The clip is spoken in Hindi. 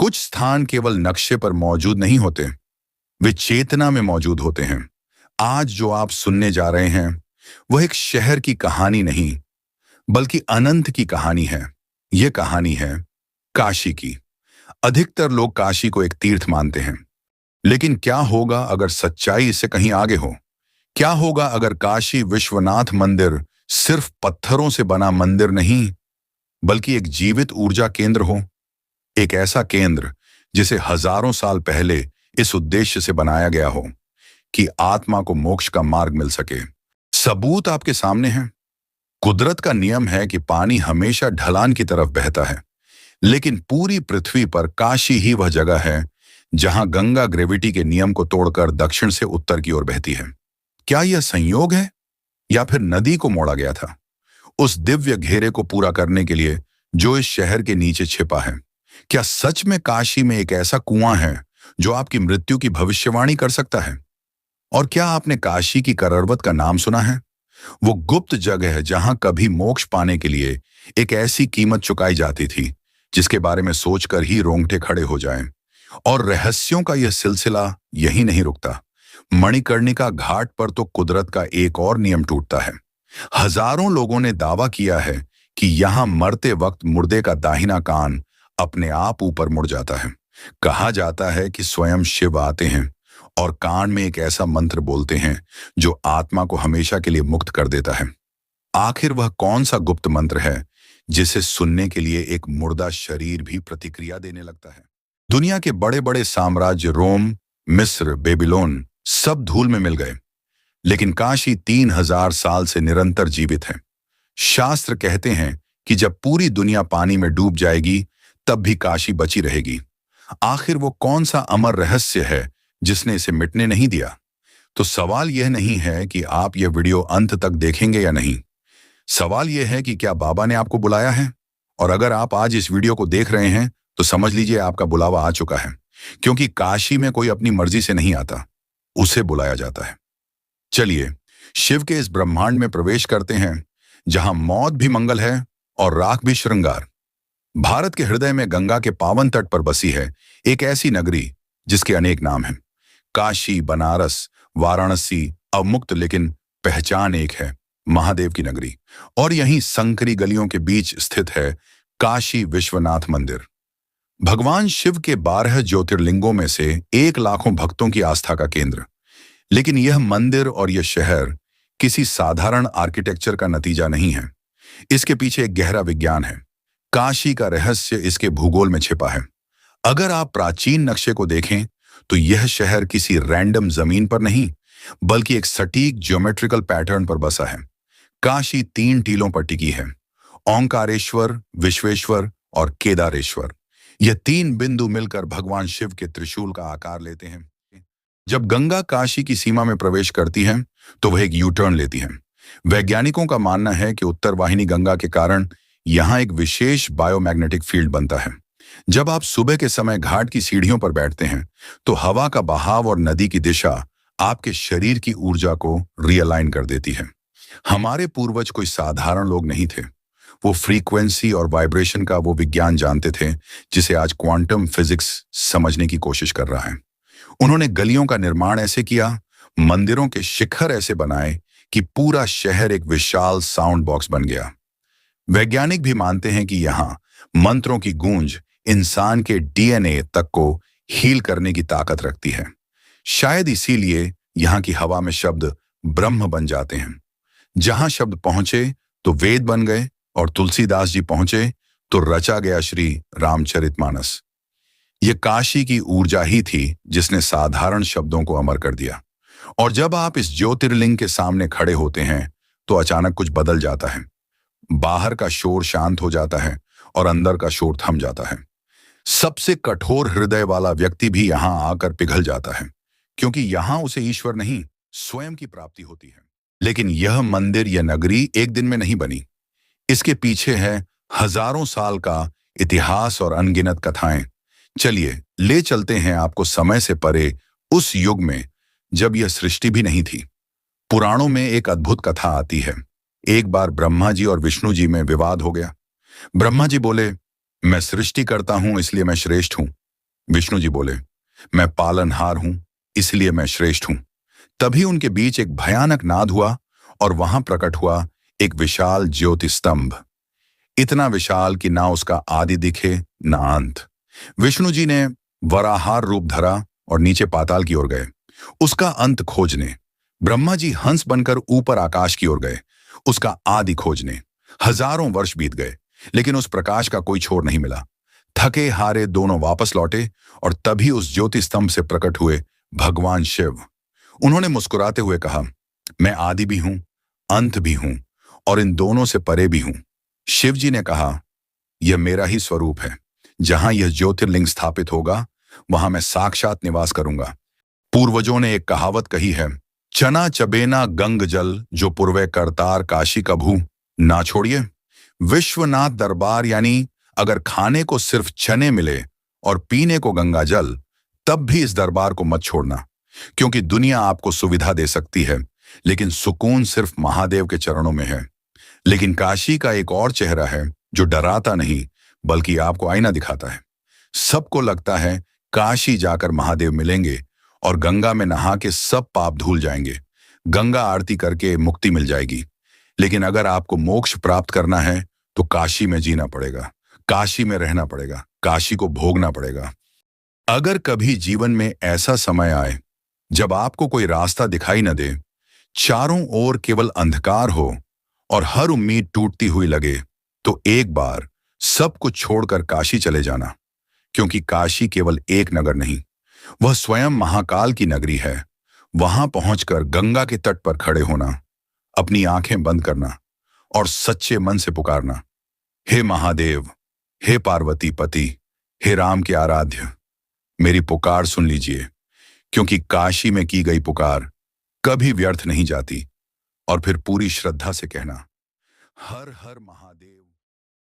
कुछ स्थान केवल नक्शे पर मौजूद नहीं होते, वे चेतना में मौजूद होते हैं। आज जो आप सुनने जा रहे हैं वह एक शहर की कहानी नहीं, बल्कि अनंत की कहानी है। यह कहानी है काशी की। अधिकतर लोग काशी को एक तीर्थ मानते हैं, लेकिन क्या होगा अगर सच्चाई इससे कहीं आगे हो? क्या होगा अगर काशी विश्वनाथ मंदिर सिर्फ पत्थरों से बना मंदिर नहीं, बल्कि एक जीवित ऊर्जा केंद्र हो? एक ऐसा केंद्र जिसे हजारों साल पहले इस उद्देश्य से बनाया गया हो कि आत्मा को मोक्ष का मार्ग मिल सके। सबूत आपके सामने है। कुदरत का नियम है कि पानी हमेशा ढलान की तरफ बहता है, लेकिन पूरी पृथ्वी पर काशी ही वह जगह है जहां गंगा ग्रेविटी के नियम को तोड़कर दक्षिण से उत्तर की ओर बहती है। क्या यह संयोग है या फिर नदी को मोड़ा गया था, उस दिव्य घेरे को पूरा करने के लिए जो इस शहर के नीचे छिपा है? क्या सच में काशी में एक ऐसा कुआं है जो आपकी मृत्यु की भविष्यवाणी कर सकता है? और क्या आपने काशी की कररवत का नाम सुना है? वो गुप्त जगह है जहां कभी मोक्ष पाने के लिए एक ऐसी कीमत चुकाई जाती थी जिसके बारे में सोचकर ही रोंगटे खड़े हो जाएं। और रहस्यों का यह सिलसिला यही नहीं रुकता। मणिकर्णिका घाट पर तो कुदरत का एक और नियम टूटता है। हजारों लोगों ने दावा किया है कि यहां मरते वक्त मुर्दे का दाहिना कान अपने आप ऊपर मुड़ जाता है। कहा जाता है कि स्वयं शिव आते हैं और कान में एक ऐसा मंत्र बोलते हैं जो आत्मा को हमेशा के लिए मुक्त कर देता है। आखिर वह कौन सा गुप्त मंत्र है जिसे सुनने के लिए एक मुर्दा शरीर भी प्रतिक्रिया देने लगता है? दुनिया के बड़े बड़े साम्राज्य रोम, मिस्र, बेबीलोन सब धूल में मिल गए, लेकिन काशी 3000 साल से निरंतर जीवित है। शास्त्र कहते हैं कि जब पूरी दुनिया पानी में डूब जाएगी तब भी काशी बची रहेगी। आखिर वो कौन सा अमर रहस्य है जिसने इसे मिटने नहीं दिया? तो सवाल यह नहीं है कि आप यह वीडियो अंत तक देखेंगे या नहीं। सवाल यह है कि क्या बाबा ने आपको बुलाया है? और अगर आप आज इस वीडियो को देख रहे हैं तो समझ लीजिए आपका बुलावा आ चुका है, क्योंकि काशी में कोई अपनी मर्जी से नहीं आता, उसे बुलाया जाता है। चलिए शिव के इस ब्रह्मांड में प्रवेश करते हैं जहां मौत भी मंगल है और राख भी श्रृंगार। भारत के हृदय में गंगा के पावन तट पर बसी है एक ऐसी नगरी जिसके अनेक नाम हैं। काशी, बनारस, वाराणसी अवमुक्त, लेकिन पहचान एक है, महादेव की नगरी। और यहीं संकरी गलियों के बीच स्थित है काशी विश्वनाथ मंदिर। भगवान शिव के 12 ज्योतिर्लिंगों में से 1 लाखों भक्तों की आस्था का केंद्र। लेकिन यह मंदिर और यह शहर किसी साधारण आर्किटेक्चर का नतीजा नहीं है। इसके पीछे एक गहरा विज्ञान है। काशी का रहस्य इसके भूगोल में छिपा है। अगर आप प्राचीन नक्शे को देखें तो यह शहर किसी रैंडम जमीन पर नहीं, बल्कि एक सटीक ज्योमेट्रिकल पैटर्न पर बसा है। काशी 3 टीलों पर टिकी है, ओंकारेश्वर, विश्वेश्वर और केदारेश्वर। यह 3 बिंदु मिलकर भगवान शिव के त्रिशूल का आकार लेते हैं। जब गंगा काशी की सीमा में प्रवेश करती है तो वह एक यू टर्न लेती है। वैज्ञानिकों का मानना है कि उत्तर वाहिनी गंगा के कारण यहां एक विशेष बायोमैग्नेटिक फील्ड बनता है। जब आप सुबह के समय घाट की सीढ़ियों पर बैठते हैं तो हवा का बहाव और नदी की दिशा आपके शरीर की ऊर्जा को रियलाइन कर देती है। हमारे पूर्वज कोई साधारण लोग नहीं थे। वो फ्रीक्वेंसी और वाइब्रेशन का वो विज्ञान जानते थे जिसे आज क्वांटम फिजिक्स समझने की कोशिश कर रहा है। उन्होंने गलियों का निर्माण ऐसे किया, मंदिरों के शिखर ऐसे बनाए कि पूरा शहर एक विशाल साउंड बॉक्स बन गया। वैज्ञानिक भी मानते हैं कि यहां मंत्रों की गूंज इंसान के डीएनए तक को हील करने की ताकत रखती है। शायद इसीलिए यहां की हवा में शब्द ब्रह्म बन जाते हैं। जहां शब्द पहुंचे तो वेद बन गए, और तुलसीदास जी पहुंचे तो रचा गया श्री रामचरितमानस। यह काशी की ऊर्जा ही थी जिसने साधारण शब्दों को अमर कर दिया। और जब आप इस ज्योतिर्लिंग के सामने खड़े होते हैं तो अचानक कुछ बदल जाता है। बाहर का शोर शांत हो जाता है और अंदर का शोर थम जाता है। सबसे कठोर हृदय वाला व्यक्ति भी यहां आकर पिघल जाता है, क्योंकि यहां उसे ईश्वर नहीं, स्वयं की प्राप्ति होती है। लेकिन यह मंदिर, यह नगरी एक दिन में नहीं बनी। इसके पीछे है हजारों साल का इतिहास और अनगिनत कथाएं। चलिए ले चलते हैं आपको समय से परे, उस युग में जब यह सृष्टि भी नहीं थी। पुराणों में एक अद्भुत कथा आती है। एक बार ब्रह्मा जी और विष्णु जी में विवाद हो गया। ब्रह्मा जी बोले, मैं सृष्टि करता हूं इसलिए मैं श्रेष्ठ हूं, विष्णु जी बोले, मैं पालनहार हूं, इसलिए मैं श्रेष्ठ हूं। तभी उनके बीच एक भयानक नाद हुआ और वहां प्रकट हुआ एक विशाल ज्योति स्तंभ, इतना विशाल कि ना उसका आदि दिखे ना अंत। विष्णु जी ने वराहार रूप धरा और नीचे पाताल की ओर गए, उसका अंत खोजने। ब्रह्मा जी हंस बनकर ऊपर आकाश की ओर गए, उसका आदि खोजने। हजारों वर्ष बीत गए, लेकिन उस प्रकाश का कोई छोर नहीं मिला। थके हारे दोनों वापस लौटे और तभी उस ज्योति स्तंभ से प्रकट हुए भगवान शिव। उन्होंने मुस्कुराते हुए कहा, मैं आदि भी हूं, अंत भी हूं और इन दोनों से परे भी हूं। शिव जी ने कहा, यह मेरा ही स्वरूप है। जहां यह ज्योतिर्लिंग स्थापित होगा, वहां मैं साक्षात निवास करूंगा। पूर्वजों ने एक कहावत कही है, चना चबेना गंग जल, जो पूर्वे करतार काशी कभू ना छोड़िए। विश्वनाथ दरबार यानी अगर खाने को सिर्फ चने मिले और पीने को गंगा जल, तब भी इस दरबार को मत छोड़ना, क्योंकि दुनिया आपको सुविधा दे सकती है, लेकिन सुकून सिर्फ महादेव के चरणों में है। लेकिन काशी का एक और चेहरा है जो डराता नहीं बल्कि आपको आईना दिखाता है। सबको लगता है काशी जाकर महादेव मिलेंगे और गंगा में नहा के सब पाप धुल जाएंगे, गंगा आरती करके मुक्ति मिल जाएगी। लेकिन अगर आपको मोक्ष प्राप्त करना है तो काशी में जीना पड़ेगा, काशी में रहना पड़ेगा, काशी को भोगना पड़ेगा। अगर कभी जीवन में ऐसा समय आए जब आपको कोई रास्ता दिखाई न दे, चारों ओर केवल अंधकार हो और हर उम्मीद टूटती हुई लगे, तो एक बार सब कुछ छोड़कर काशी चले जाना, क्योंकि काशी केवल एक नगर नहीं, वह स्वयं महाकाल की नगरी है। वहां पहुंचकर गंगा के तट पर खड़े होना, अपनी आंखें बंद करना और सच्चे मन से पुकारना, हे महादेव, हे पार्वती पति, हे राम के आराध्य, मेरी पुकार सुन लीजिए। क्योंकि काशी में की गई पुकार कभी व्यर्थ नहीं जाती। और फिर पूरी श्रद्धा से कहना, हर हर महादेव।